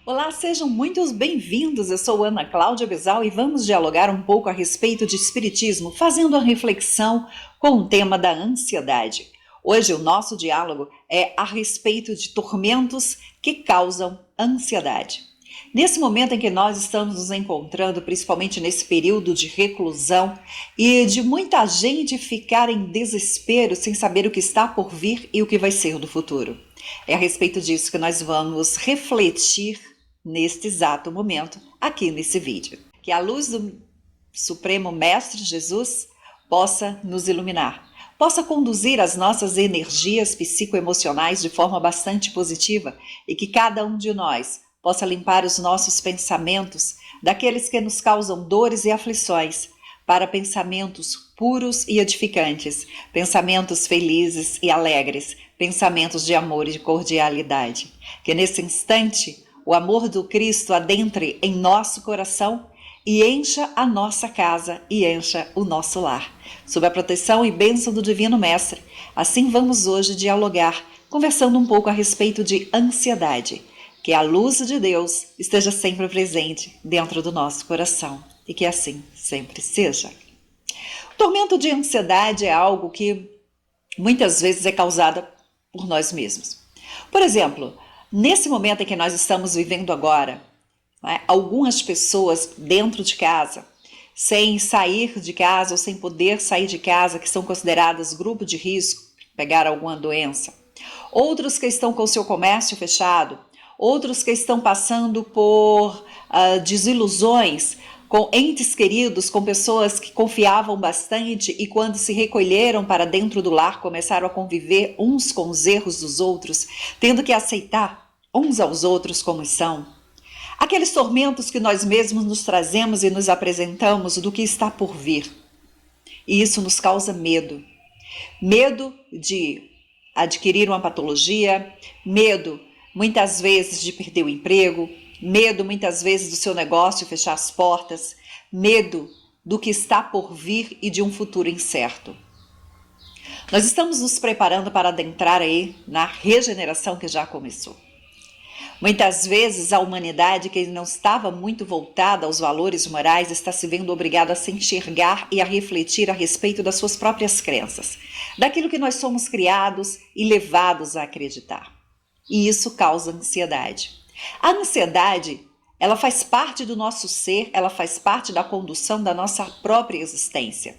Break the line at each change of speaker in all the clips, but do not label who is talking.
Olá, sejam muito bem-vindos. Eu sou Ana Cláudia Bezal e vamos dialogar um pouco a respeito de espiritismo, fazendo a reflexão com o tema da ansiedade. Hoje o nosso diálogo é a respeito de tormentos que causam ansiedade. Nesse momento em que nós estamos nos encontrando, principalmente nesse período de reclusão e de muita gente ficar em desespero sem saber o que está por vir e o que vai ser do futuro. É a respeito disso que nós vamos refletir neste exato momento, aqui nesse vídeo. Que a luz do Supremo Mestre Jesus possa nos iluminar, possa conduzir as nossas energias psicoemocionais de forma bastante positiva e que cada um de nós possa limpar os nossos pensamentos daqueles que nos causam dores e aflições para pensamentos puros e edificantes, pensamentos felizes e alegres, pensamentos de amor e de cordialidade. Que nesse instante o amor do Cristo adentre em nosso coração e encha a nossa casa e encha o nosso lar. Sob a proteção e bênção do Divino Mestre, assim vamos hoje dialogar, conversando um pouco a respeito de ansiedade. Que a luz de Deus esteja sempre presente dentro do nosso coração e que assim sempre seja. O tormento de ansiedade é algo que muitas vezes é causado por nós mesmos. Por exemplo, nesse momento em que nós estamos vivendo agora, algumas pessoas dentro de casa, sem sair de casa ou sem poder sair de casa, que são consideradas grupo de risco, pegar alguma doença. Outros que estão com seu comércio fechado, outros que estão passando por desilusões com entes queridos, com pessoas que confiavam bastante e quando se recolheram para dentro do lar começaram a conviver uns com os erros dos outros, tendo que aceitar uns aos outros como são. Aqueles tormentos que nós mesmos nos trazemos e nos apresentamos do que está por vir. E isso nos causa medo. Medo de adquirir uma patologia, medo muitas vezes de perder o emprego, medo muitas vezes do seu negócio fechar as portas, medo do que está por vir e de um futuro incerto. Nós estamos nos preparando para adentrar aí na regeneração que já começou. Muitas vezes a humanidade que não estava muito voltada aos valores morais está se vendo obrigada a se enxergar e a refletir a respeito das suas próprias crenças, daquilo que nós somos criados e levados a acreditar. E isso causa ansiedade. A ansiedade, ela faz parte do nosso ser, ela faz parte da condução da nossa própria existência.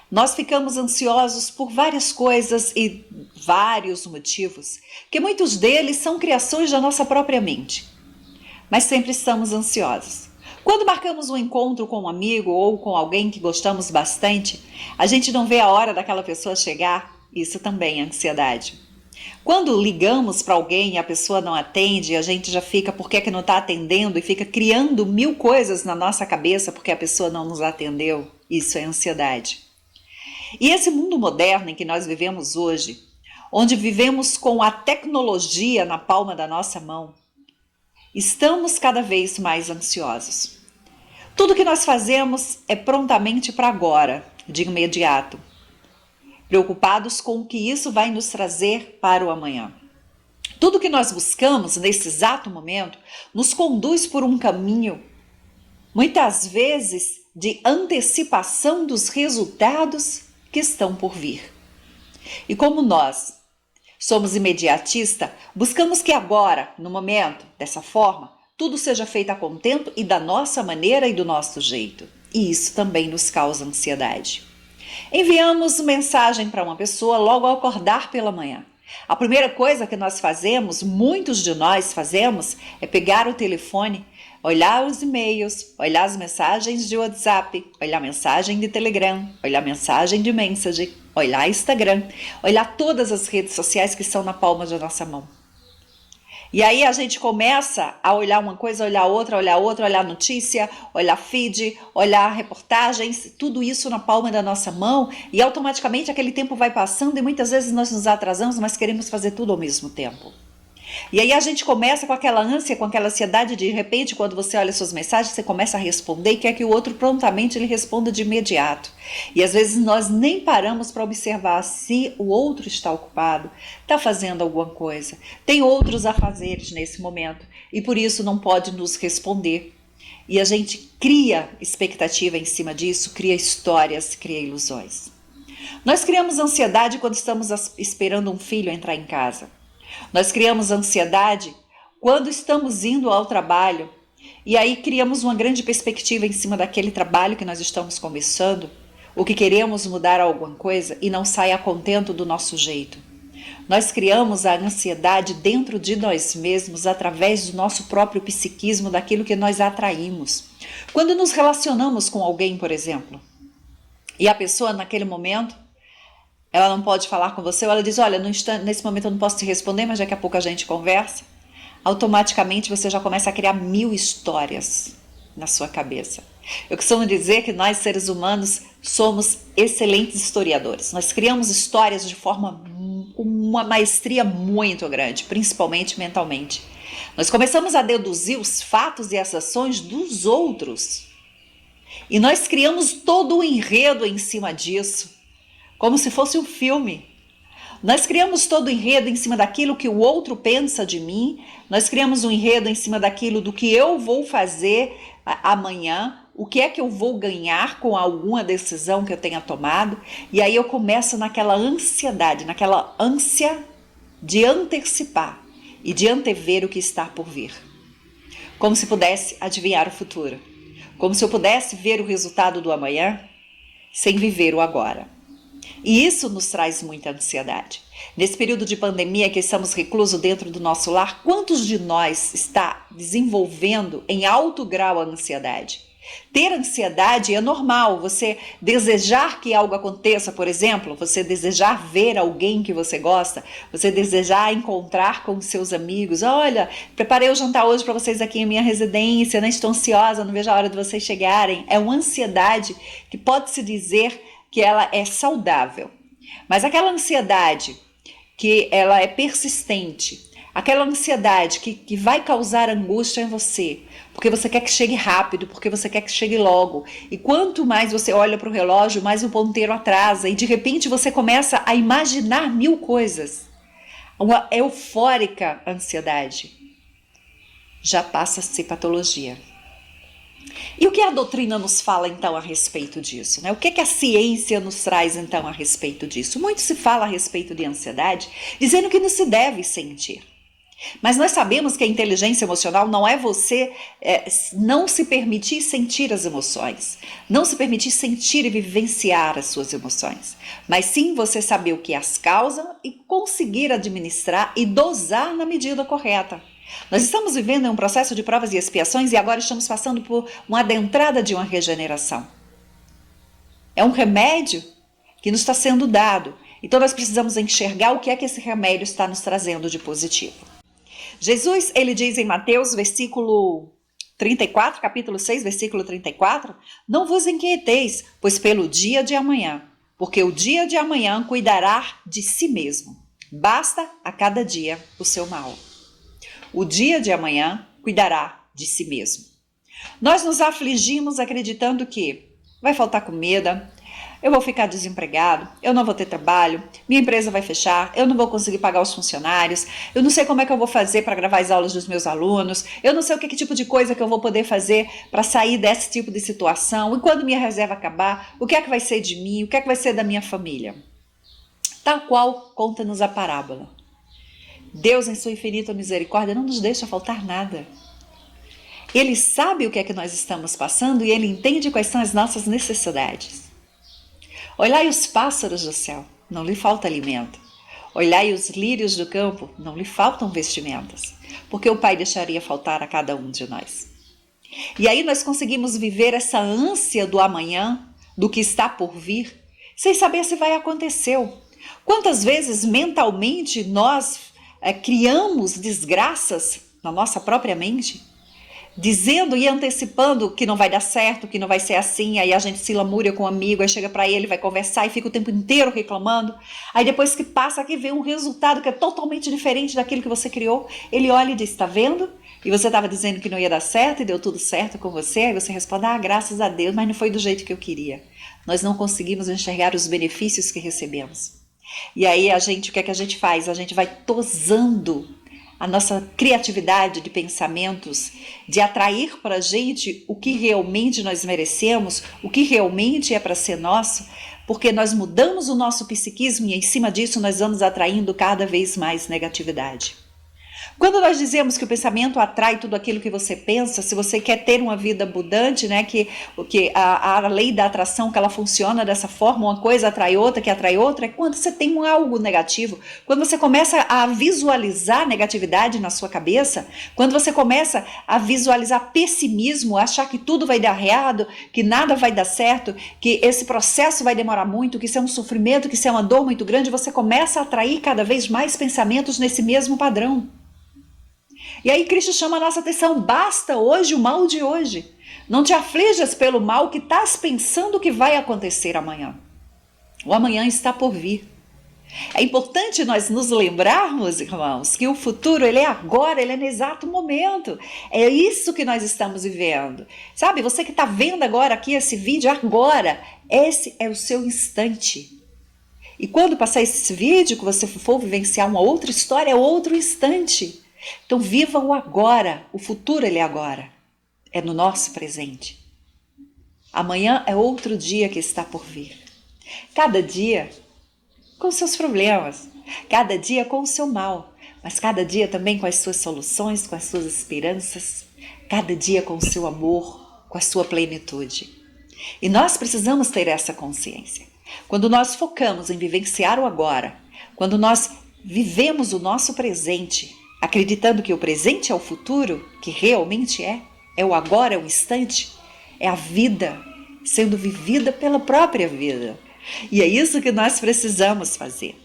Nós ficamos ansiosos por várias coisas e vários motivos, que muitos deles são criações da nossa própria mente. Mas sempre estamos ansiosos. Quando marcamos um encontro com um amigo ou com alguém que gostamos bastante, a gente não vê a hora daquela pessoa chegar, isso também é ansiedade. Quando ligamos para alguém e a pessoa não atende, a gente já fica, por que não está atendendo? E fica criando 1000 coisas na nossa cabeça porque a pessoa não nos atendeu. Isso é ansiedade. E esse mundo moderno em que nós vivemos hoje, onde vivemos com a tecnologia na palma da nossa mão, estamos cada vez mais ansiosos. Tudo que nós fazemos é prontamente para agora, de imediato, preocupados com o que isso vai nos trazer para o amanhã. Tudo que nós buscamos nesse exato momento nos conduz por um caminho, muitas vezes, de antecipação dos resultados que estão por vir. E como nós somos imediatistas, buscamos que agora, no momento, dessa forma, tudo seja feito a contento e da nossa maneira e do nosso jeito. E isso também nos causa ansiedade. Enviamos mensagem para uma pessoa logo ao acordar pela manhã. A primeira coisa que nós fazemos, muitos de nós fazemos, é pegar o telefone, olhar os e-mails, olhar as mensagens de WhatsApp, olhar mensagem de Telegram, olhar mensagem de Message, olhar Instagram, olhar todas as redes sociais que estão na palma da nossa mão. E aí a gente começa a olhar uma coisa, olhar outra, olhar notícia, olhar feed, olhar reportagens, tudo isso na palma da nossa mão e automaticamente aquele tempo vai passando e muitas vezes nós nos atrasamos, mas queremos fazer tudo ao mesmo tempo. E aí a gente começa com aquela ânsia, com aquela ansiedade, de repente, quando você olha suas mensagens, você começa a responder e quer que o outro prontamente ele responda de imediato. E às vezes nós nem paramos para observar se o outro está ocupado, está fazendo alguma coisa, tem outros afazeres nesse momento e por isso não pode nos responder. E a gente cria expectativa em cima disso, cria histórias, cria ilusões. Nós criamos ansiedade quando estamos esperando um filho entrar em casa. Nós criamos ansiedade quando estamos indo ao trabalho e aí criamos uma grande perspectiva em cima daquele trabalho que nós estamos começando, ou que queremos mudar alguma coisa e não sai a contento do nosso jeito. Nós criamos a ansiedade dentro de nós mesmos através do nosso próprio psiquismo, daquilo que nós atraímos. Quando nos relacionamos com alguém, por exemplo, e a pessoa naquele momento ela não pode falar com você, ou ela diz, olha, nesse momento eu não posso te responder, mas daqui a pouco a gente conversa. Automaticamente você já começa a criar 1000 histórias na sua cabeça. Eu costumo dizer que nós, seres humanos, somos excelentes historiadores. Nós criamos histórias de forma com uma maestria muito grande, principalmente mentalmente. Nós começamos a deduzir os fatos e as ações dos outros. E nós criamos todo o enredo em cima disso. Como se fosse um filme. Nós criamos todo o enredo em cima daquilo que o outro pensa de mim, nós criamos um enredo em cima daquilo do que eu vou fazer amanhã, o que é que eu vou ganhar com alguma decisão que eu tenha tomado, e aí eu começo naquela ansiedade, naquela ânsia de antecipar e de antever o que está por vir. Como se pudesse adivinhar o futuro, como se eu pudesse ver o resultado do amanhã sem viver o agora. E isso nos traz muita ansiedade. Nesse período de pandemia que estamos reclusos dentro do nosso lar, quantos de nós está desenvolvendo em alto grau a ansiedade? Ter ansiedade é normal, você desejar que algo aconteça, por exemplo, você desejar ver alguém que você gosta, você desejar encontrar com seus amigos, olha, preparei o jantar hoje para vocês aqui em minha residência, né? Estou ansiosa, não vejo a hora de vocês chegarem. É uma ansiedade que pode-se dizer que ela é saudável, mas aquela ansiedade que ela é persistente, aquela ansiedade que vai causar angústia em você, porque você quer que chegue rápido, porque você quer que chegue logo, e quanto mais você olha para o relógio, mais o ponteiro atrasa, e de repente você começa a imaginar 1000 coisas. Uma eufórica ansiedade já passa a ser patologia. E o que a doutrina nos fala então a respeito disso, né? O que a ciência nos traz então a respeito disso? Muito se fala a respeito de ansiedade, dizendo que não se deve sentir. Mas nós sabemos que a inteligência emocional não é você não se permitir sentir as emoções, não se permitir sentir e vivenciar as suas emoções, mas sim você saber o que as causa e conseguir administrar e dosar na medida correta. Nós estamos vivendo em um processo de provas e expiações e agora estamos passando por uma adentrada de uma regeneração. É um remédio que nos está sendo dado, então nós precisamos enxergar o que é que esse remédio está nos trazendo de positivo. Jesus, ele diz em Mateus, versículo 34, capítulo 6, versículo 34, não vos inquieteis, pois pelo dia de amanhã, porque o dia de amanhã cuidará de si mesmo. Basta a cada dia o seu mal. O dia de amanhã cuidará de si mesmo. Nós nos afligimos acreditando que vai faltar comida, eu vou ficar desempregado, eu não vou ter trabalho, minha empresa vai fechar, eu não vou conseguir pagar os funcionários, eu não sei como é que eu vou fazer para gravar as aulas dos meus alunos, eu não sei o que tipo de coisa que eu vou poder fazer para sair desse tipo de situação, e quando minha reserva acabar, o que é que vai ser de mim, o que é que vai ser da minha família? Tal qual conta-nos a parábola. Deus, em sua infinita misericórdia, não nos deixa faltar nada. Ele sabe o que é que nós estamos passando e Ele entende quais são as nossas necessidades. Olhai os pássaros do céu, não lhe falta alimento. Olhai os lírios do campo, não lhe faltam vestimentas, porque o Pai deixaria faltar a cada um de nós. E aí nós conseguimos viver essa ânsia do amanhã, do que está por vir, sem saber se vai acontecer. Quantas vezes mentalmente nós criamos desgraças na nossa própria mente, dizendo e antecipando que não vai dar certo, que não vai ser assim, aí a gente se lamúria com um amigo, aí chega para ele, vai conversar e fica o tempo inteiro reclamando, aí depois que passa aqui vê um resultado que é totalmente diferente daquilo que você criou, ele olha e diz, tá vendo? E você estava dizendo que não ia dar certo e deu tudo certo com você, aí você responde, graças a Deus, mas não foi do jeito que eu queria. Nós não conseguimos enxergar os benefícios que recebemos. E aí o que é que a gente faz? A gente vai tosando a nossa criatividade de pensamentos, de atrair para a gente o que realmente nós merecemos, o que realmente é para ser nosso, porque nós mudamos o nosso psiquismo e em cima disso nós vamos atraindo cada vez mais negatividade. Quando nós dizemos que o pensamento atrai tudo aquilo que você pensa, se você quer ter uma vida abundante, né, que a lei da atração, que ela funciona dessa forma, uma coisa atrai outra, que atrai outra, é quando você tem algo negativo, quando você começa a visualizar negatividade na sua cabeça, quando você começa a visualizar pessimismo, achar que tudo vai dar errado, que nada vai dar certo, que esse processo vai demorar muito, que isso é um sofrimento, que isso é uma dor muito grande, você começa a atrair cada vez mais pensamentos nesse mesmo padrão. E aí Cristo chama a nossa atenção, basta hoje o mal de hoje. Não te aflijas pelo mal que estás pensando que vai acontecer amanhã. O amanhã está por vir. É importante nós nos lembrarmos, irmãos, que o futuro ele é agora, ele é no exato momento. É isso que nós estamos vivendo. Sabe, você que está vendo agora aqui esse vídeo, agora, esse é o seu instante. E quando passar esse vídeo, que você for vivenciar uma outra história, é outro instante. Então viva o agora, o futuro ele é agora, é no nosso presente. Amanhã é outro dia que está por vir. Cada dia com seus problemas, cada dia com o seu mal, mas cada dia também com as suas soluções, com as suas esperanças, cada dia com o seu amor, com a sua plenitude. E nós precisamos ter essa consciência. Quando nós focamos em vivenciar o agora, quando nós vivemos o nosso presente, acreditando que o presente é o futuro, que realmente é o agora, é o instante, é a vida sendo vivida pela própria vida. E é isso que nós precisamos fazer.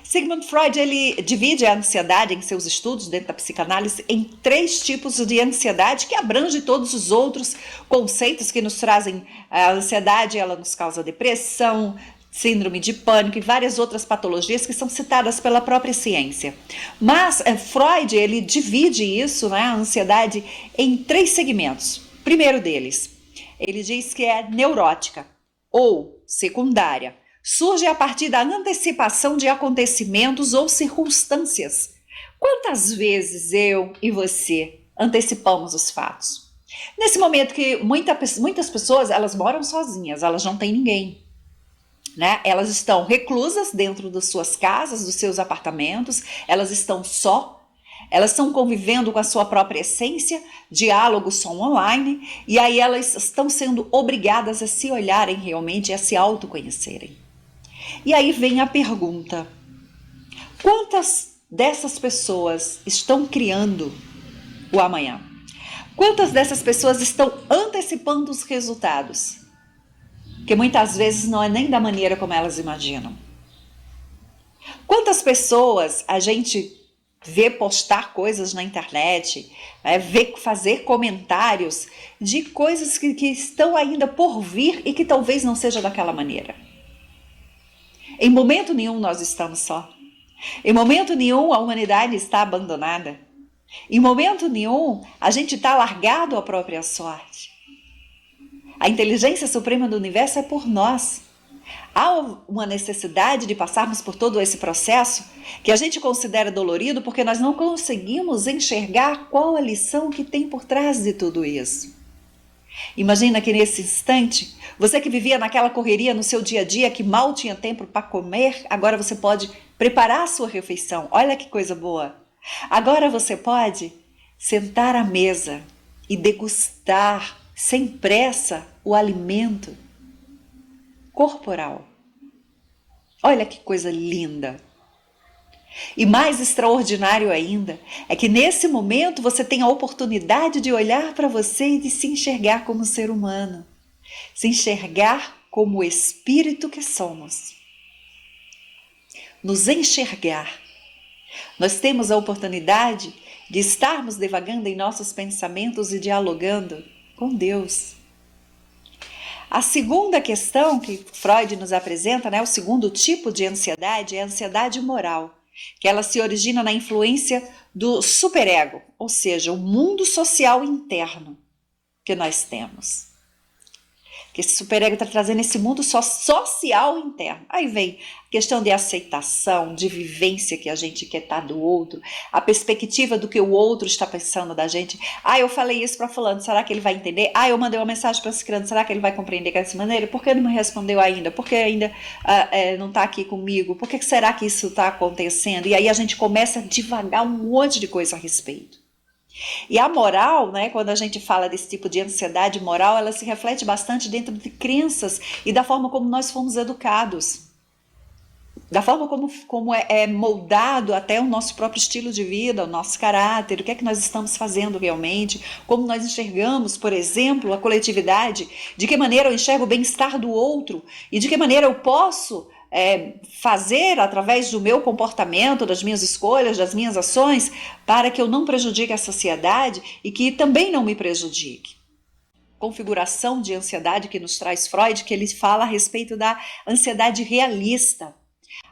Sigmund Freud ele divide a ansiedade em seus estudos dentro da psicanálise em 3 tipos de ansiedade que abrange todos os outros conceitos que nos trazem a ansiedade, ela nos causa depressão, síndrome de pânico e várias outras patologias que são citadas pela própria ciência. Mas Freud ele divide isso, né, a ansiedade, em 3 segmentos. Primeiro deles, ele diz que é neurótica ou secundária. Surge a partir da antecipação de acontecimentos ou circunstâncias. Quantas vezes eu e você antecipamos os fatos? Nesse momento que muitas pessoas elas moram sozinhas, elas não têm ninguém. Né? Elas estão reclusas dentro das suas casas, dos seus apartamentos, elas estão só, elas estão convivendo com a sua própria essência, diálogos são online, e aí elas estão sendo obrigadas a se olharem realmente e a se autoconhecerem. E aí vem a pergunta, quantas dessas pessoas estão criando o amanhã? Quantas dessas pessoas estão antecipando os resultados? Que muitas vezes não é nem da maneira como elas imaginam. Quantas pessoas a gente vê postar coisas na internet, vê fazer comentários de coisas que estão ainda por vir e que talvez não seja daquela maneira. Em momento nenhum nós estamos só. Em momento nenhum a humanidade está abandonada. Em momento nenhum a gente está largado à própria sorte. A inteligência suprema do universo é por nós. Há uma necessidade de passarmos por todo esse processo que a gente considera dolorido porque nós não conseguimos enxergar qual a lição que tem por trás de tudo isso. Imagina que nesse instante, você que vivia naquela correria no seu dia a dia, que mal tinha tempo para comer, agora você pode preparar a sua refeição. Olha que coisa boa! Agora você pode sentar à mesa e degustar sem pressa o alimento corporal. Olha que coisa linda! E mais extraordinário ainda é que nesse momento você tem a oportunidade de olhar para você e de se enxergar como ser humano, se enxergar como o espírito que somos. Nos enxergar. Nós temos a oportunidade de estarmos divagando em nossos pensamentos e dialogando com Deus. A segunda questão que Freud nos apresenta, né, o segundo tipo de ansiedade, é a ansiedade moral, que ela se origina na influência do superego, ou seja, o mundo social interno que nós temos. Que esse superego está trazendo esse mundo social interno. Aí vem a questão de aceitação, de vivência que a gente quer estar do outro, a perspectiva do que o outro está pensando da gente. Eu falei isso para fulano, será que ele vai entender? Eu mandei uma mensagem para esse criança, será que ele vai compreender dessa maneira? Por que não me respondeu ainda? Por que ainda não está aqui comigo? Por que será que isso está acontecendo? E aí a gente começa a divagar um monte de coisa a respeito. E a moral, né, quando a gente fala desse tipo de ansiedade moral, ela se reflete bastante dentro de crenças e da forma como nós fomos educados, da forma como é moldado até o nosso próprio estilo de vida, o nosso caráter, o que é que nós estamos fazendo realmente, como nós enxergamos, por exemplo, a coletividade, de que maneira eu enxergo o bem-estar do outro e de que maneira eu posso fazer através do meu comportamento, das minhas escolhas, das minhas ações, para que eu não prejudique a sociedade e que também não me prejudique. Configuração de ansiedade que nos traz Freud, que ele fala a respeito da ansiedade realista.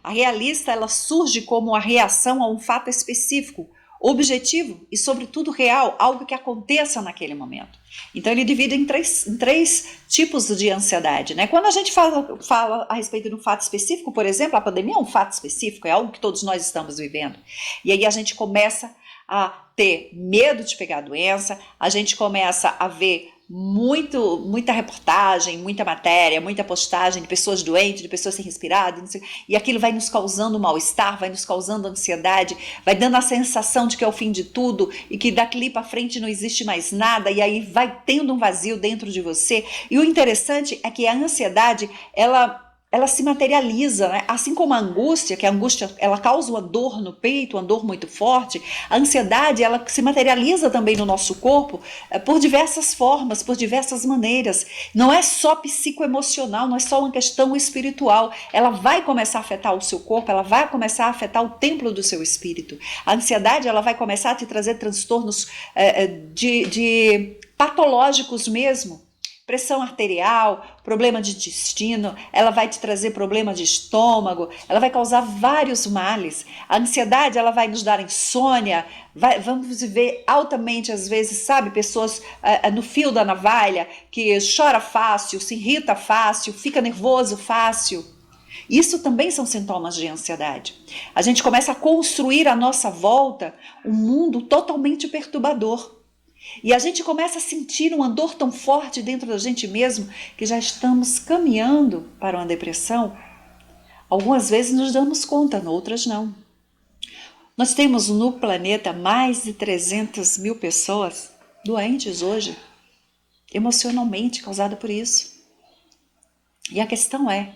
A realista, ela surge como a reação a um fato específico, objetivo e, sobretudo, real, algo que aconteça naquele momento. Então, ele divide em três tipos de ansiedade, né? Quando a gente fala a respeito de um fato específico, por exemplo, a pandemia é um fato específico, é algo que todos nós estamos vivendo. E aí a gente começa a ter medo de pegar a doença, a gente começa a ver muita reportagem, muita matéria, muita postagem de pessoas doentes, de pessoas sem respirar, e aquilo vai nos causando mal-estar, vai nos causando ansiedade, vai dando a sensação de que é o fim de tudo e que daqui para frente não existe mais nada, e aí vai tendo um vazio dentro de você. E o interessante é que a ansiedade, ela se materializa, né? Assim como a angústia, que a angústia ela causa uma dor no peito, uma dor muito forte, a ansiedade ela se materializa também no nosso corpo por diversas formas, por diversas maneiras. Não é só psicoemocional, não é só uma questão espiritual. Ela vai começar a afetar o seu corpo, ela vai começar a afetar o templo do seu espírito. A ansiedade ela vai começar a te trazer transtornos de patológicos mesmo. Pressão arterial, problema de intestino, ela vai te trazer problema de estômago, ela vai causar vários males. A ansiedade, ela vai nos dar insônia, vamos viver altamente, às vezes, sabe, pessoas no fio da navalha, que chora fácil, se irrita fácil, fica nervoso fácil. Isso também são sintomas de ansiedade. A gente começa a construir à nossa volta um mundo totalmente perturbador. E a gente começa a sentir uma dor tão forte dentro da gente mesmo que já estamos caminhando para uma depressão. Algumas vezes nos damos conta, outras não. Nós temos no planeta mais de 300 mil pessoas doentes hoje, emocionalmente causada por isso. E a questão é,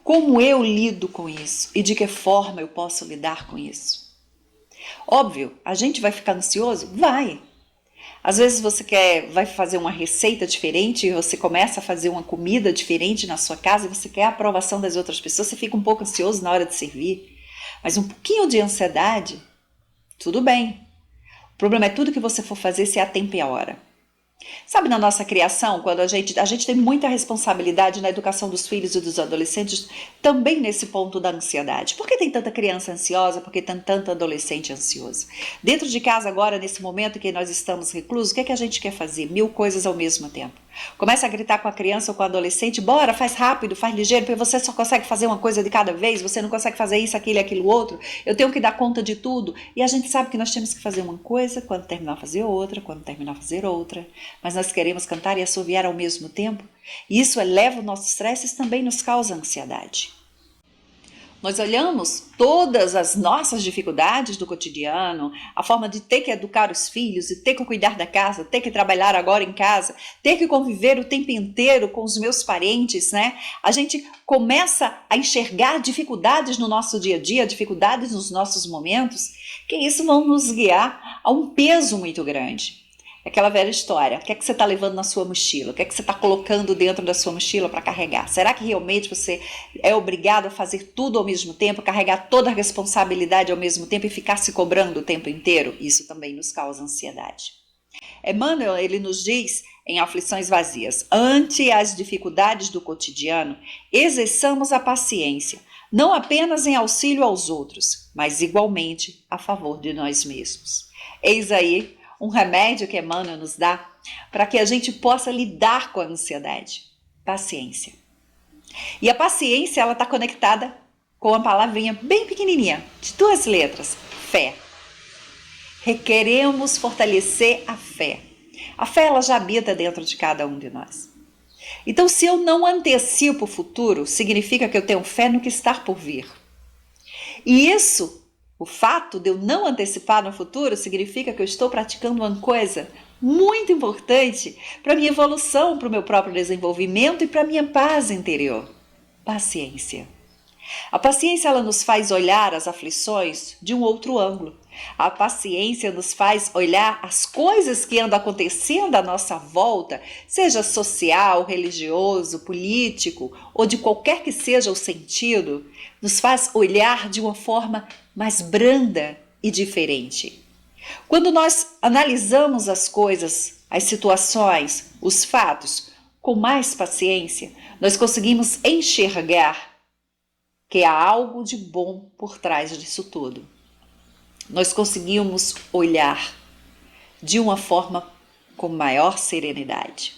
como eu lido com isso e de que forma eu posso lidar com isso? Óbvio, a gente vai ficar ansioso? Vai. Às vezes você vai fazer uma receita diferente, você começa a fazer uma comida diferente na sua casa e você quer a aprovação das outras pessoas, você fica um pouco ansioso na hora de servir. Mas um pouquinho de ansiedade, tudo bem. O problema é tudo que você for fazer se é a tempo e a hora. Sabe, na nossa criação, quando a gente tem muita responsabilidade na educação dos filhos e dos adolescentes, também nesse ponto da ansiedade. Por que tem tanta criança ansiosa? Por que tem tanto adolescente ansioso? Dentro de casa agora, nesse momento que nós estamos reclusos, o que é que a gente quer fazer? 1000 coisas ao mesmo tempo. Começa a gritar com a criança ou com o adolescente, bora, faz rápido, faz ligeiro, porque você só consegue fazer uma coisa de cada vez, você não consegue fazer isso, aquilo e aquilo outro, eu tenho que dar conta de tudo. E a gente sabe que nós temos que fazer uma coisa, quando terminar fazer outra, quando terminar fazer outra, mas nós queremos cantar e assoviar ao mesmo tempo, e isso eleva o nosso estresse e também nos causa ansiedade. Nós olhamos todas as nossas dificuldades do cotidiano, a forma de ter que educar os filhos, de ter que cuidar da casa, ter que trabalhar agora em casa, ter que conviver o tempo inteiro com os meus parentes, né? A gente começa a enxergar dificuldades no nosso dia a dia, dificuldades nos nossos momentos, que isso vão nos guiar a um peso muito grande. É aquela velha história. O que é que você está levando na sua mochila? O que é que você está colocando dentro da sua mochila para carregar? Será que realmente você é obrigado a fazer tudo ao mesmo tempo, carregar toda a responsabilidade ao mesmo tempo e ficar se cobrando o tempo inteiro? Isso também nos causa ansiedade. Emmanuel, ele nos diz em Aflições Vazias: ante as dificuldades do cotidiano, exerçamos a paciência, não apenas em auxílio aos outros, mas igualmente a favor de nós mesmos. Eis aí um remédio que Emmanuel nos dá para que a gente possa lidar com a ansiedade: paciência. E a paciência, ela está conectada com uma palavrinha bem pequenininha, de 2 letras: fé. Requeremos fortalecer a fé. A fé, ela já habita dentro de cada um de nós. Então, se eu não antecipo o futuro, significa que eu tenho fé no que está por vir. E isso, o fato de eu não antecipar no futuro, significa que eu estou praticando uma coisa muito importante para a minha evolução, para o meu próprio desenvolvimento e para a minha paz interior: paciência. A paciência, ela nos faz olhar as aflições de um outro ângulo. A paciência nos faz olhar as coisas que andam acontecendo à nossa volta, seja social, religioso, político ou de qualquer que seja o sentido, nos faz olhar de uma forma mais branda e diferente. Quando nós analisamos as coisas, as situações, os fatos com mais paciência, nós conseguimos enxergar que há algo de bom por trás disso tudo. Nós conseguimos olhar de uma forma com maior serenidade.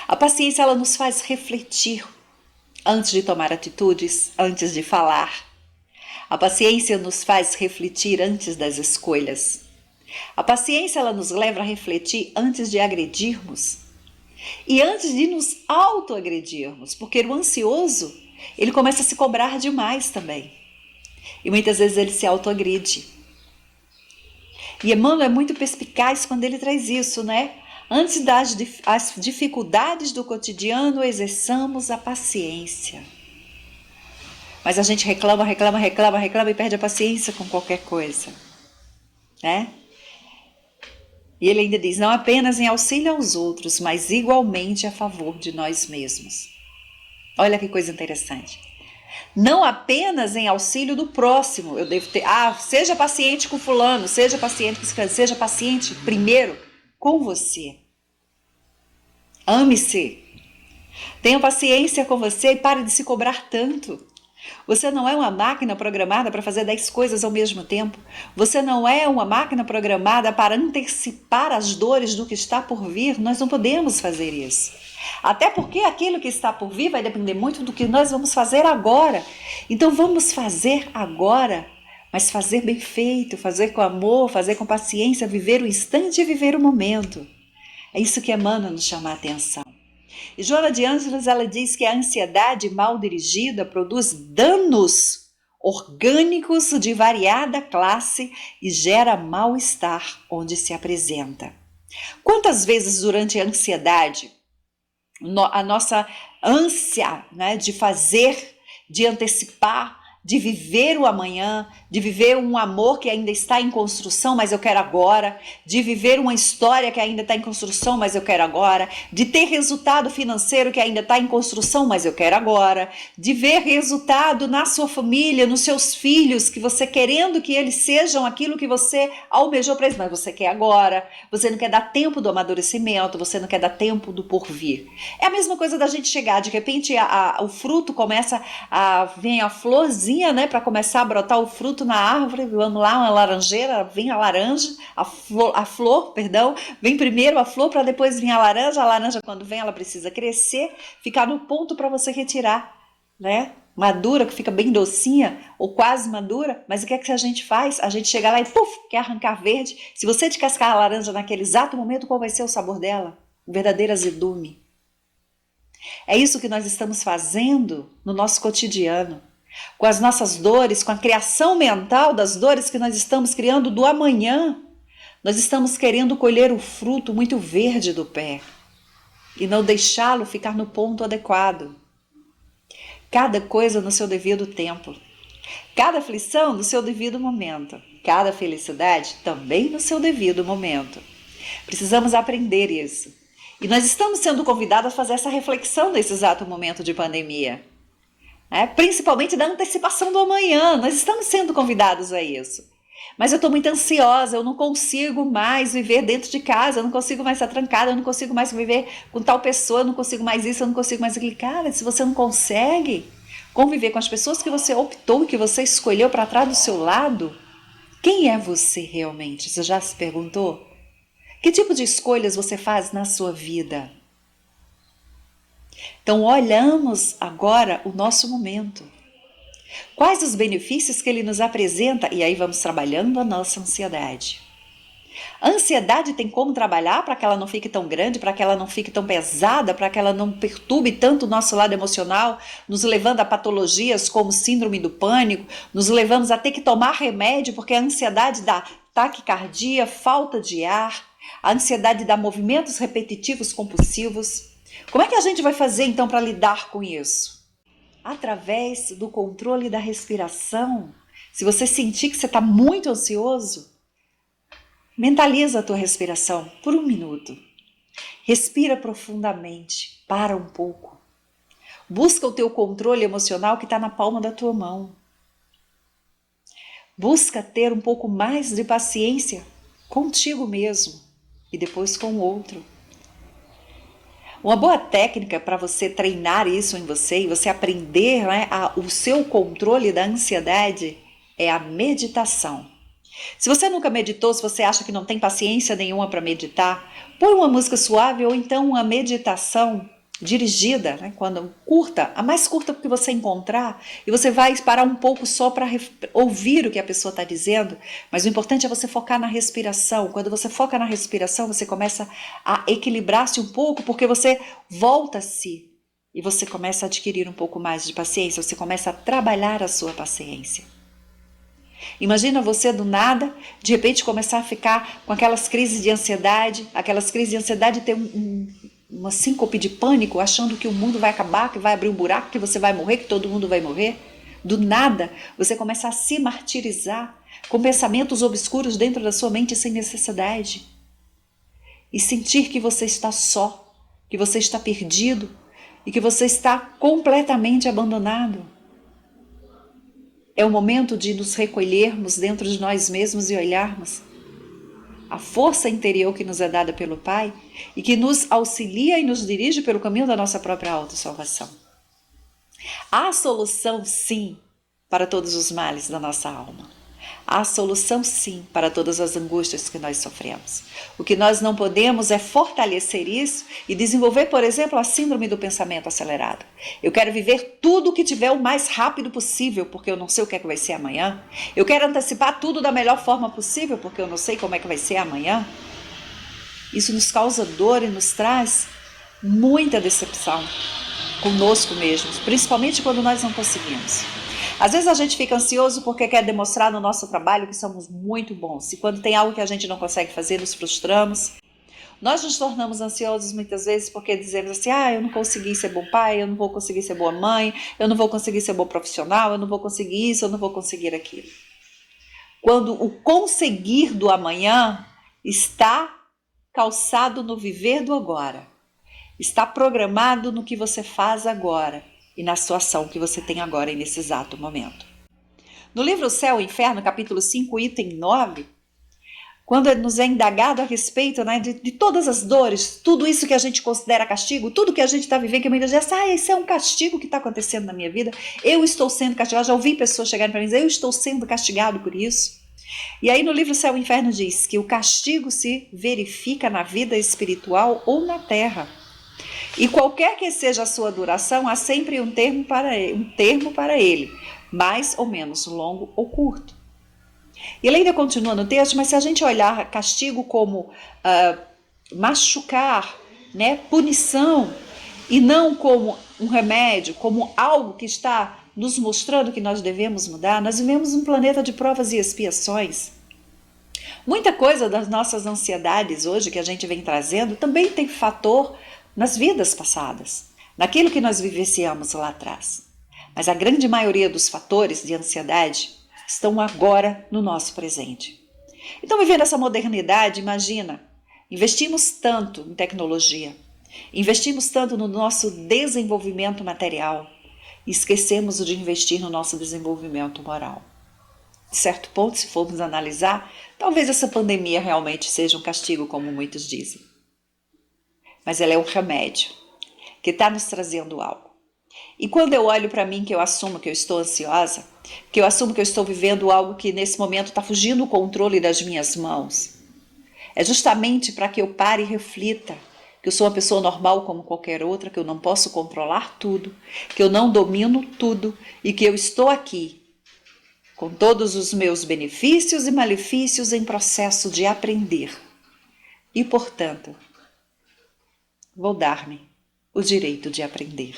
A paciência, ela nos faz refletir antes de tomar atitudes, antes de falar. A paciência nos faz refletir antes das escolhas. A paciência, ela nos leva a refletir antes de agredirmos e antes de nos autoagredirmos, porque o ansioso, ele começa a se cobrar demais também. E muitas vezes ele se autoagride. E Emmanuel é muito perspicaz quando ele traz isso, né? Antes das as dificuldades do cotidiano, exerçamos a paciência. Mas a gente reclama e perde a paciência com qualquer coisa, né? E ele ainda diz: não apenas em auxílio aos outros, mas igualmente a favor de nós mesmos. Olha que coisa interessante. Não apenas em auxílio do próximo, eu devo ter, seja paciente com fulano, seja paciente com ciclano, seja paciente primeiro com você. Ame-se. Tenha paciência com você e pare de se cobrar tanto. Você não é uma máquina programada para fazer 10 coisas ao mesmo tempo. Você não é uma máquina programada para antecipar as dores do que está por vir. Nós não podemos fazer isso. Até porque aquilo que está por vir vai depender muito do que nós vamos fazer agora. Então vamos fazer agora, mas fazer bem feito, fazer com amor, fazer com paciência, viver o instante e viver o momento. É isso que Emmanuel nos chama a atenção. E Joana de Ângeles, ela diz que a ansiedade mal dirigida produz danos orgânicos de variada classe e gera mal-estar onde se apresenta. Quantas vezes durante a ansiedade, a nossa ânsia, né, de fazer, de antecipar, de viver o amanhã, de viver um amor que ainda está em construção, mas eu quero agora, de viver uma história que ainda está em construção, mas eu quero agora, de ter resultado financeiro que ainda está em construção, mas eu quero agora, de ver resultado na sua família, nos seus filhos, que você querendo que eles sejam aquilo que você almejou para eles, mas você quer agora, você não quer dar tempo do amadurecimento, você não quer dar tempo do porvir. É a mesma coisa da gente chegar, de repente o fruto começa vem a florzinha, né, para começar a brotar o fruto na árvore, vamos lá, uma laranjeira, vem a laranja, a flor, vem primeiro a flor para depois vir a laranja quando vem ela precisa crescer, ficar no ponto para você retirar, né, madura, que fica bem docinha ou quase madura, mas o que é que a gente faz? A gente chega lá e quer arrancar verde. Se você descascar a laranja naquele exato momento, qual vai ser o sabor dela? Um verdadeiro azedume. É isso que nós estamos fazendo no nosso cotidiano, com as nossas dores, com a criação mental das dores que nós estamos criando do amanhã. Nós estamos querendo colher o fruto muito verde do pé e não deixá-lo ficar no ponto adequado. Cada coisa no seu devido tempo, cada aflição no seu devido momento, cada felicidade também no seu devido momento. Precisamos aprender isso. E nós estamos sendo convidados a fazer essa reflexão nesse exato momento de pandemia. Principalmente da antecipação do amanhã. Nós estamos sendo convidados a isso. Mas eu estou muito ansiosa, eu não consigo mais viver dentro de casa, eu não consigo mais estar trancada, eu não consigo mais viver com tal pessoa, eu não consigo mais isso, eu não consigo mais aquilo. Cara, se você não consegue conviver com as pessoas que você optou e que você escolheu para trás do seu lado, quem é você realmente? Você já se perguntou? Que tipo de escolhas você faz na sua vida? Então, olhamos agora o nosso momento. Quais os benefícios que ele nos apresenta? E aí vamos trabalhando a nossa ansiedade. A ansiedade tem como trabalhar para que ela não fique tão grande, para que ela não fique tão pesada, para que ela não perturbe tanto o nosso lado emocional, nos levando a patologias como síndrome do pânico, nos levamos a ter que tomar remédio, porque a ansiedade dá taquicardia, falta de ar, a ansiedade dá movimentos repetitivos compulsivos. Como é que a gente vai fazer então para lidar com isso? Através do controle da respiração. Se você sentir que você está muito ansioso, mentaliza a tua respiração por 1 minuto. Respira profundamente, para um pouco. Busca o teu controle emocional que está na palma da tua mão. Busca ter um pouco mais de paciência contigo mesmo e depois com o outro. Uma boa técnica para você treinar isso em você e você aprender o seu controle da ansiedade é a meditação. Se você nunca meditou, se você acha que não tem paciência nenhuma para meditar, põe uma música suave ou então uma meditação dirigida, quando curta, a mais curta que você encontrar, e você vai parar um pouco só para ouvir o que a pessoa está dizendo, mas o importante é você focar na respiração. Quando você foca na respiração, você começa a equilibrar-se um pouco, porque você volta-se e você começa a adquirir um pouco mais de paciência, você começa a trabalhar a sua paciência. Imagina você do nada, de repente começar a ficar com aquelas crises de ansiedade, ter uma síncope de pânico, achando que o mundo vai acabar, que vai abrir um buraco, que você vai morrer, que todo mundo vai morrer. Do nada, você começa a se martirizar com pensamentos obscuros dentro da sua mente sem necessidade. E sentir que você está só, que você está perdido e que você está completamente abandonado. É o momento de nos recolhermos dentro de nós mesmos e olharmos a força interior que nos é dada pelo Pai e que nos auxilia e nos dirige pelo caminho da nossa própria autossalvação. Há solução, sim, para todos os males da nossa alma. Há solução, sim, para todas as angústias que nós sofremos. O que nós não podemos é fortalecer isso e desenvolver, por exemplo, a síndrome do pensamento acelerado. Eu quero viver tudo o que tiver o mais rápido possível, porque eu não sei o que é que vai ser amanhã. Eu quero antecipar tudo da melhor forma possível, porque eu não sei como é que vai ser amanhã. Isso nos causa dor e nos traz muita decepção conosco mesmos, principalmente quando nós não conseguimos. Às vezes a gente fica ansioso porque quer demonstrar no nosso trabalho que somos muito bons. E quando tem algo que a gente não consegue fazer, nos frustramos. Nós nos tornamos ansiosos muitas vezes porque dizemos assim, eu não consegui ser bom pai, eu não vou conseguir ser boa mãe, eu não vou conseguir ser bom profissional, eu não vou conseguir isso, eu não vou conseguir aquilo. Quando o conseguir do amanhã está calçado no viver do agora, está programado no que você faz agora e na sua ação que você tem agora e nesse exato momento. No livro Céu e Inferno, capítulo 5, item 9, quando nos é indagado a respeito de todas as dores, tudo isso que a gente considera castigo, tudo que a gente está vivendo, que muitas vezes isso é um castigo que está acontecendo na minha vida, eu estou sendo castigado. Já ouvi pessoas chegarem para mim e dizer, eu estou sendo castigado por isso. E aí no livro Céu e Inferno diz que o castigo se verifica na vida espiritual ou na terra. E qualquer que seja a sua duração, há sempre um termo para ele, mais ou menos longo ou curto. E ele ainda continua no texto, mas se a gente olhar castigo como machucar, punição, e não como um remédio, como algo que está nos mostrando que nós devemos mudar, nós vivemos um planeta de provas e expiações. Muita coisa das nossas ansiedades hoje que a gente vem trazendo também tem fator nas vidas passadas, naquilo que nós vivenciamos lá atrás. Mas a grande maioria dos fatores de ansiedade estão agora no nosso presente. Então, vivendo essa modernidade, imagina, Investimos tanto em tecnologia, investimos tanto no nosso desenvolvimento material e esquecemos de investir no nosso desenvolvimento moral. De certo ponto, se formos analisar, talvez essa pandemia realmente seja um castigo, como muitos dizem. Mas ela é um remédio que está nos trazendo algo. E quando eu olho para mim, que eu assumo que eu estou ansiosa, que eu assumo que eu estou vivendo algo que nesse momento está fugindo do controle das minhas mãos, é justamente para que eu pare e reflita que eu sou uma pessoa normal como qualquer outra, que eu não posso controlar tudo, que eu não domino tudo e que eu estou aqui com todos os meus benefícios e malefícios em processo de aprender. E, portanto, vou dar-me o direito de aprender.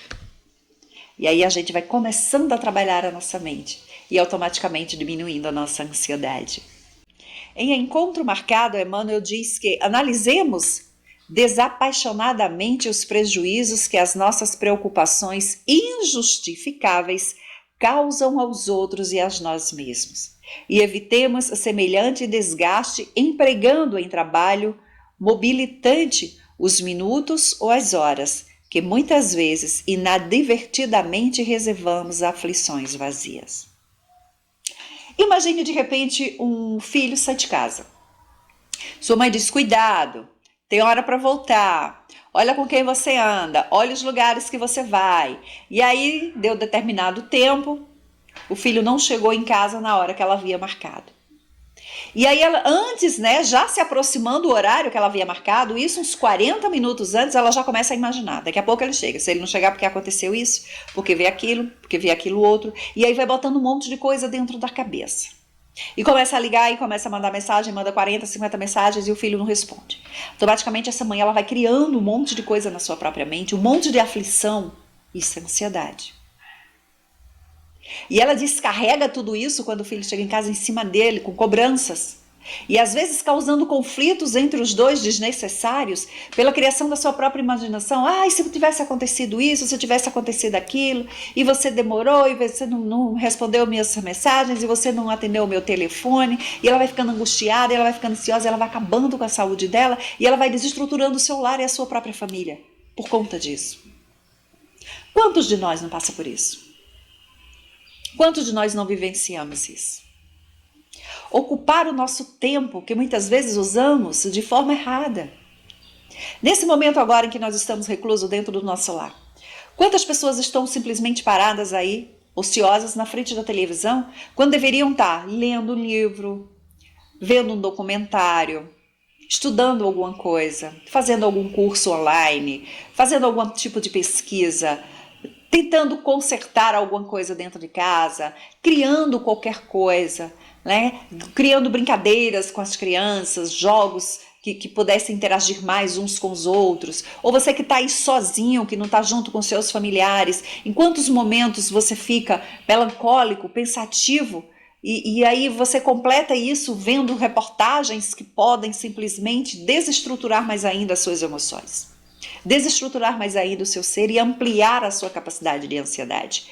E aí a gente vai começando a trabalhar a nossa mente e automaticamente diminuindo a nossa ansiedade. Em Encontro Marcado, Emmanuel diz que analisemos desapaixonadamente os prejuízos que as nossas preocupações injustificáveis causam aos outros e a nós mesmos. E evitemos semelhante desgaste empregando em trabalho mobilitante os minutos ou as horas, que muitas vezes inadvertidamente reservamos a aflições vazias. Imagine de repente um filho sai de casa. Sua mãe diz: cuidado, tem hora para voltar, olha com quem você anda, olha os lugares que você vai. E aí deu determinado tempo, o filho não chegou em casa na hora que ela havia marcado. E aí ela, antes, já se aproximando do horário que ela havia marcado, isso uns 40 minutos antes, ela já começa a imaginar. Daqui a pouco ele chega. Se ele não chegar porque aconteceu isso, porque veio aquilo outro. E aí vai botando um monte de coisa dentro da cabeça. E começa a ligar e começa a mandar mensagem, manda 40, 50 mensagens e o filho não responde. Automaticamente essa mãe ela vai criando um monte de coisa na sua própria mente, um monte de aflição. Isso é ansiedade. E ela descarrega tudo isso quando o filho chega em casa em cima dele, com cobranças. E às vezes causando conflitos entre os dois desnecessários, pela criação da sua própria imaginação. Se tivesse acontecido isso, se tivesse acontecido aquilo, e você demorou, e você não respondeu minhas mensagens, e você não atendeu o meu telefone, e ela vai ficando angustiada, e ela vai ficando ansiosa, e ela vai acabando com a saúde dela, e ela vai desestruturando o seu lar e a sua própria família, por conta disso. Quantos de nós não passa por isso? Quantos de nós não vivenciamos isso? Ocupar o nosso tempo, que muitas vezes usamos de forma errada. Nesse momento agora em que nós estamos reclusos dentro do nosso lar, quantas pessoas estão simplesmente paradas aí, ociosas na frente da televisão, quando deveriam estar lendo um livro, vendo um documentário, estudando alguma coisa, fazendo algum curso online, fazendo algum tipo de pesquisa, tentando consertar alguma coisa dentro de casa, criando qualquer coisa, criando brincadeiras com as crianças, jogos que pudessem interagir mais uns com os outros, ou você que está aí sozinho, que não está junto com seus familiares, em quantos momentos você fica melancólico, pensativo, e aí você completa isso vendo reportagens que podem simplesmente desestruturar mais ainda as suas emoções. Desestruturar mais ainda o seu ser e ampliar a sua capacidade de ansiedade.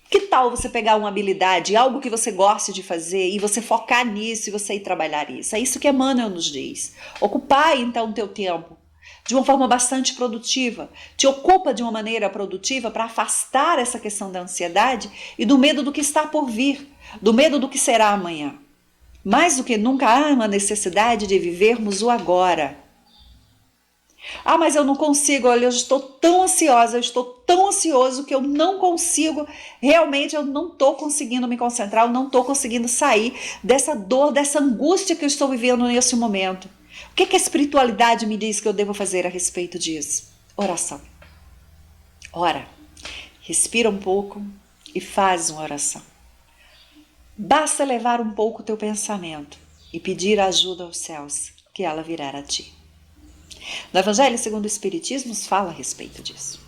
Que tal você pegar uma habilidade, algo que você goste de fazer e você focar nisso e você ir trabalhar isso? É isso que Emmanuel nos diz. Ocupar então o teu tempo de uma forma bastante produtiva. Te ocupa de uma maneira produtiva para afastar essa questão da ansiedade e do medo do que está por vir, do medo do que será amanhã. Mais do que nunca há uma necessidade de vivermos o agora. Mas eu não consigo, olha, eu estou tão ansiosa, eu estou tão ansioso que eu não consigo, realmente eu não estou conseguindo me concentrar, eu não estou conseguindo sair dessa dor, dessa angústia que eu estou vivendo nesse momento. O que a espiritualidade me diz que eu devo fazer a respeito disso? Oração. Ora, respira um pouco e faz uma oração. Basta levar um pouco o teu pensamento e pedir ajuda aos céus, que ela virá a ti. No Evangelho segundo o Espiritismo nos fala a respeito disso.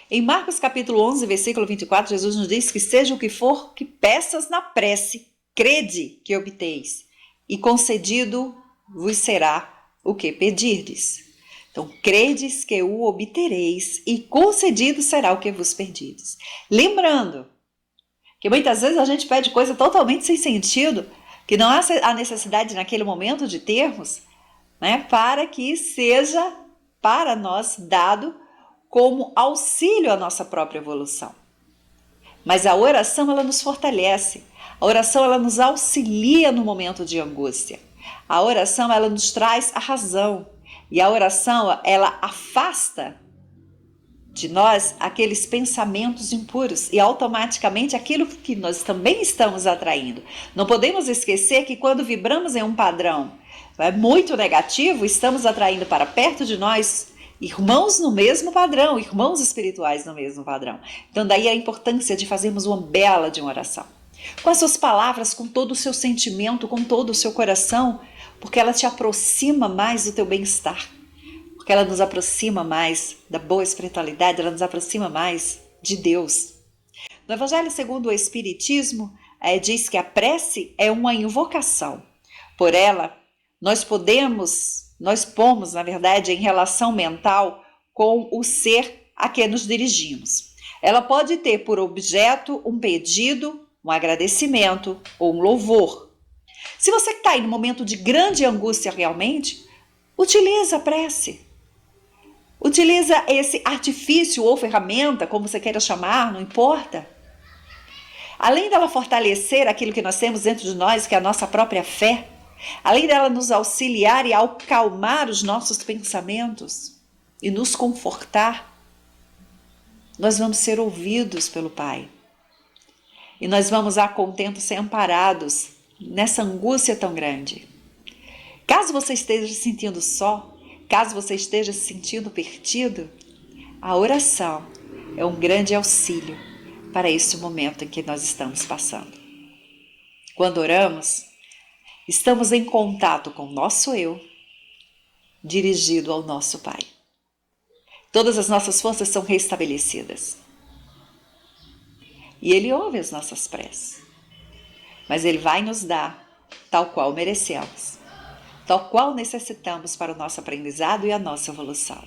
Em Marcos capítulo 11, versículo 24, Jesus nos diz que seja o que for que peças na prece, crede que obteis, e concedido vos será o que pedirdes. Então, credes que o obtereis, e concedido será o que vos pedirdes. Lembrando que muitas vezes a gente pede coisa totalmente sem sentido, que não há a necessidade naquele momento de termos, né, para que seja para nós dado como auxílio à nossa própria evolução. Mas a oração, ela nos fortalece. A oração, ela nos auxilia no momento de angústia. A oração, ela nos traz a razão. E a oração, ela afasta de nós aqueles pensamentos impuros e automaticamente aquilo que nós também estamos atraindo. Não podemos esquecer que quando vibramos em um padrão muito negativo, estamos atraindo para perto de nós irmãos no mesmo padrão, irmãos espirituais no mesmo padrão. Então daí a importância de fazermos uma bela de uma oração. Com as suas palavras, com todo o seu sentimento, com todo o seu coração, porque ela te aproxima mais do teu bem-estar. Porque ela nos aproxima mais da boa espiritualidade, ela nos aproxima mais de Deus. No Evangelho segundo o Espiritismo, diz que a prece é uma invocação. Por ela, nós pomos, na verdade, em relação mental com o ser a que nos dirigimos. Ela pode ter por objeto um pedido, um agradecimento ou um louvor. Se você está aí no momento de grande angústia realmente, utiliza a prece. Utiliza esse artifício ou ferramenta, como você queira chamar, não importa. Além dela fortalecer aquilo que nós temos dentro de nós, que é a nossa própria fé, além dela nos auxiliar e acalmar os nossos pensamentos e nos confortar, nós vamos ser ouvidos pelo Pai. E nós vamos a contento ser amparados nessa angústia tão grande. Caso você esteja se sentindo só, caso você esteja se sentindo perdido, a oração é um grande auxílio para esse momento em que nós estamos passando. Quando oramos, estamos em contato com o nosso eu, dirigido ao nosso Pai. Todas as nossas forças são restabelecidas. E Ele ouve as nossas preces. Mas Ele vai nos dar tal qual merecemos, tal qual necessitamos para o nosso aprendizado e a nossa evolução.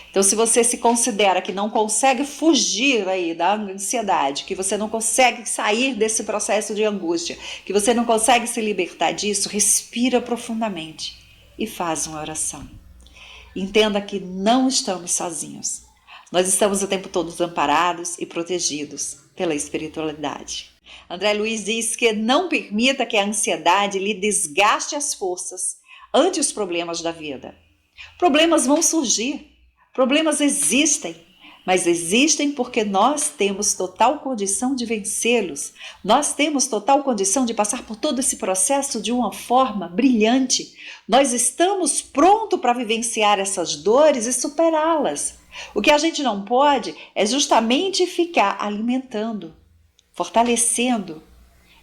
Então, se você se considera que não consegue fugir aí da ansiedade, que você não consegue sair desse processo de angústia, que você não consegue se libertar disso, respira profundamente e faz uma oração. Entenda que não estamos sozinhos. Nós estamos o tempo todo amparados e protegidos pela espiritualidade. André Luiz diz que não permita que a ansiedade lhe desgaste as forças ante os problemas da vida. Problemas vão surgir, problemas existem, mas existem porque nós temos total condição de vencê-los. Nós temos total condição de passar por todo esse processo de uma forma brilhante. Nós estamos prontos para vivenciar essas dores e superá-las. O que a gente não pode é justamente ficar alimentando, fortalecendo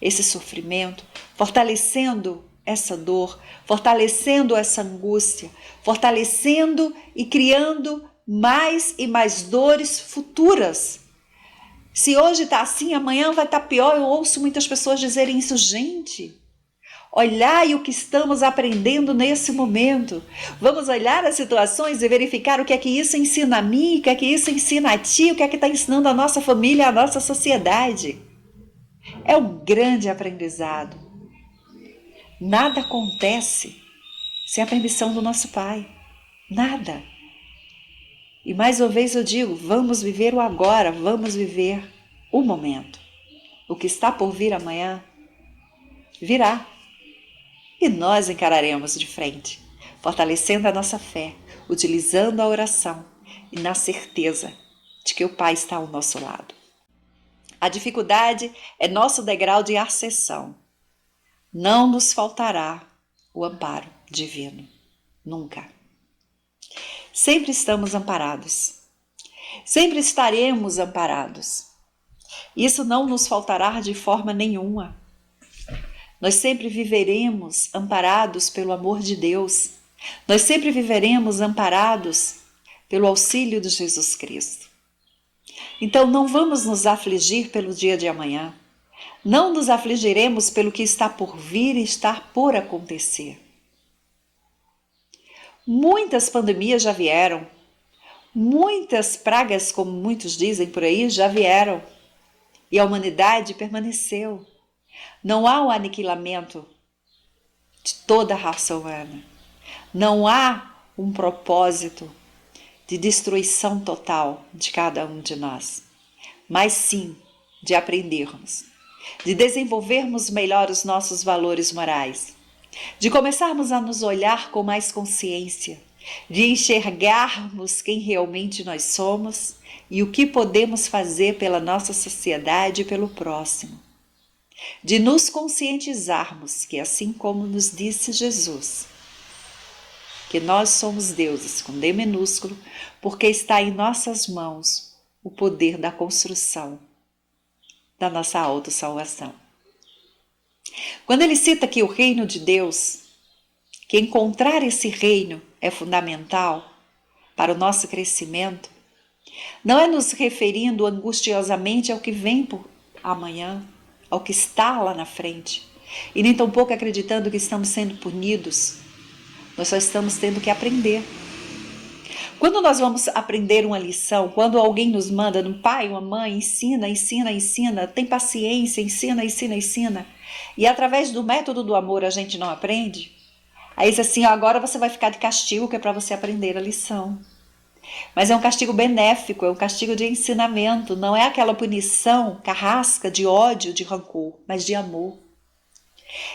esse sofrimento, fortalecendo essa dor, fortalecendo essa angústia, fortalecendo e criando mais e mais dores futuras. Se hoje está assim, amanhã vai estar pior. Eu ouço muitas pessoas dizerem isso. Gente, olhai o que estamos aprendendo nesse momento. Vamos olhar as situações e verificar o que é que isso ensina a mim, o que é que isso ensina a ti, o que é que está ensinando a nossa família, a nossa sociedade. É um grande aprendizado. Nada acontece sem a permissão do nosso Pai. Nada. E mais uma vez eu digo, vamos viver o agora, vamos viver o momento. O que está por vir amanhã, virá. E nós encararemos de frente, fortalecendo a nossa fé, utilizando a oração e na certeza de que o Pai está ao nosso lado. A dificuldade é nosso degrau de ascensão. Não nos faltará o amparo divino. Nunca. Sempre estamos amparados. Sempre estaremos amparados. Isso não nos faltará de forma nenhuma. Nós sempre viveremos amparados pelo amor de Deus. Nós sempre viveremos amparados pelo auxílio de Jesus Cristo. Então não vamos nos afligir pelo dia de amanhã. Não nos afligiremos pelo que está por vir e está por acontecer. Muitas pandemias já vieram. Muitas pragas, como muitos dizem por aí, já vieram. E a humanidade permaneceu. Não há o aniquilamento de toda a raça humana. Não há um propósito de destruição total de cada um de nós, mas sim de aprendermos, de desenvolvermos melhor os nossos valores morais, de começarmos a nos olhar com mais consciência, de enxergarmos quem realmente nós somos e o que podemos fazer pela nossa sociedade e pelo próximo, de nos conscientizarmos que, assim como nos disse Jesus, que nós somos deuses com D minúsculo, porque está em nossas mãos o poder da construção da nossa autossalvação. Quando ele cita aqui o reino de Deus, que encontrar esse reino é fundamental para o nosso crescimento, não é nos referindo angustiosamente ao que vem por amanhã, ao que está lá na frente, e nem tampouco acreditando que estamos sendo punidos. Nós só estamos tendo que aprender. Quando nós vamos aprender uma lição, quando alguém nos manda, um pai, uma mãe, ensina, tem paciência, ensina, e através do método do amor a gente não aprende, aí diz assim, agora você vai ficar de castigo, que é para você aprender a lição. Mas é um castigo benéfico, é um castigo de ensinamento, não é aquela punição carrasca de ódio, de rancor, mas de amor.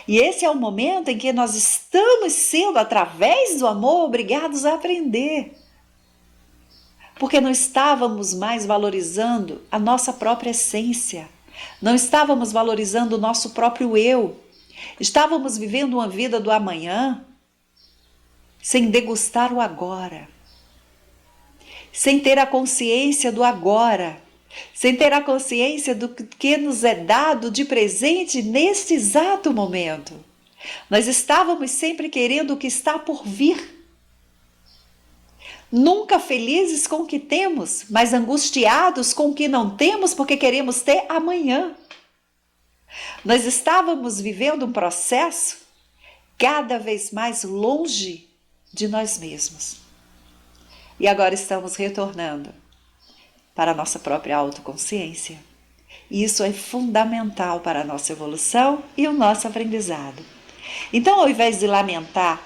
E esse é o momento em que nós estamos sendo, através do amor, obrigados a aprender. Porque não estávamos mais valorizando a nossa própria essência, não estávamos valorizando o nosso próprio eu, estávamos vivendo uma vida do amanhã sem degustar o agora, sem ter a consciência do agora, sem ter a consciência do que nos é dado de presente neste exato momento. Nós estávamos sempre querendo o que está por vir. Nunca felizes com o que temos, mas angustiados com o que não temos porque queremos ter amanhã. Nós estávamos vivendo um processo cada vez mais longe de nós mesmos. E agora estamos retornando para a nossa própria autoconsciência. E isso é fundamental para a nossa evolução e o nosso aprendizado. Então, ao invés de lamentar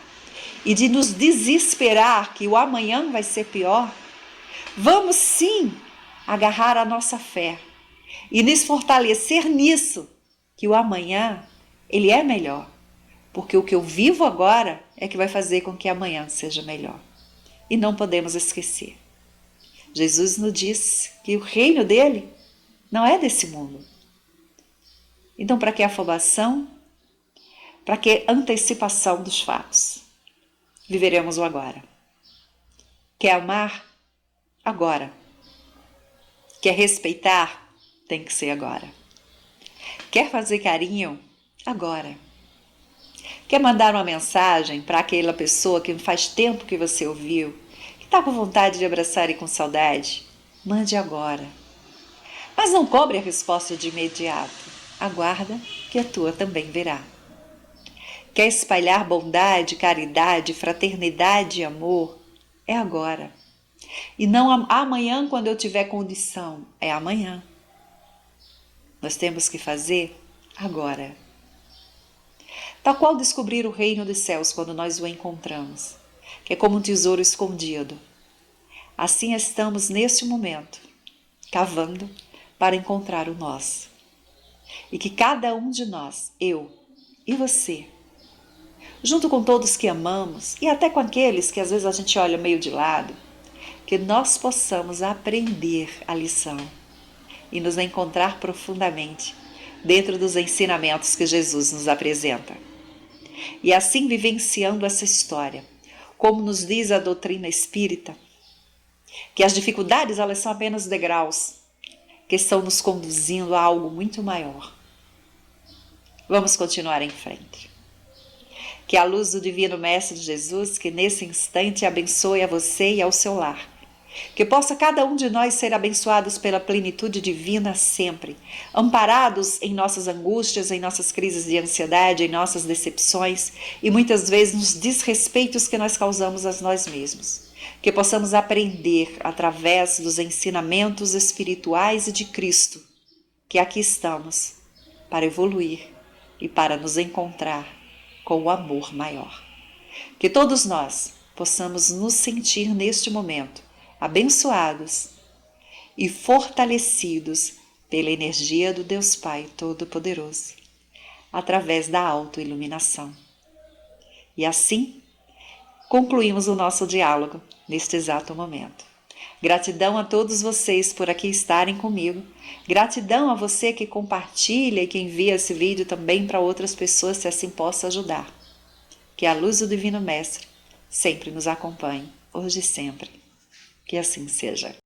e de nos desesperar que o amanhã vai ser pior, vamos sim agarrar a nossa fé e nos fortalecer nisso, que o amanhã ele é melhor, porque o que eu vivo agora é que vai fazer com que amanhã seja melhor. E não podemos esquecer, Jesus nos disse que o reino dele não é desse mundo. Então, para que afobação? Para que antecipação dos fatos? Viveremos o agora. Quer amar? Agora. Quer respeitar? Tem que ser agora. Quer fazer carinho? Agora. Quer mandar uma mensagem para aquela pessoa que faz tempo que você ouviu, que está com vontade de abraçar e com saudade? Mande agora. Mas não cobre a resposta de imediato. Aguarda que a tua também virá. Quer espalhar bondade, caridade, fraternidade e amor? É agora. E não amanhã quando eu tiver condição. É amanhã. Nós temos que fazer agora. Tal qual descobrir o reino dos céus quando nós o encontramos, que é como um tesouro escondido. Assim estamos neste momento, cavando para encontrar o nosso. E que cada um de nós, eu e você, junto com todos que amamos e até com aqueles que às vezes a gente olha meio de lado, que nós possamos aprender a lição e nos encontrar profundamente dentro dos ensinamentos que Jesus nos apresenta. E assim vivenciando essa história, como nos diz a doutrina espírita, que as dificuldades elas são apenas degraus que estão nos conduzindo a algo muito maior. Vamos continuar em frente. Que a luz do Divino Mestre Jesus, que nesse instante abençoe a você e ao seu lar. Que possa cada um de nós ser abençoados pela plenitude divina sempre, amparados em nossas angústias, em nossas crises de ansiedade, em nossas decepções e muitas vezes nos desrespeitos que nós causamos a nós mesmos. Que possamos aprender através dos ensinamentos espirituais e de Cristo, que aqui estamos para evoluir e para nos encontrar com o amor maior. Que todos nós possamos nos sentir neste momento abençoados e fortalecidos pela energia do Deus Pai Todo-Poderoso, através da autoiluminação. E assim, concluímos o nosso diálogo neste exato momento. Gratidão a todos vocês por aqui estarem comigo. Gratidão a você que compartilha e que envia esse vídeo também para outras pessoas, se assim possa ajudar. Que a luz do Divino Mestre sempre nos acompanhe, hoje e sempre. Que assim seja.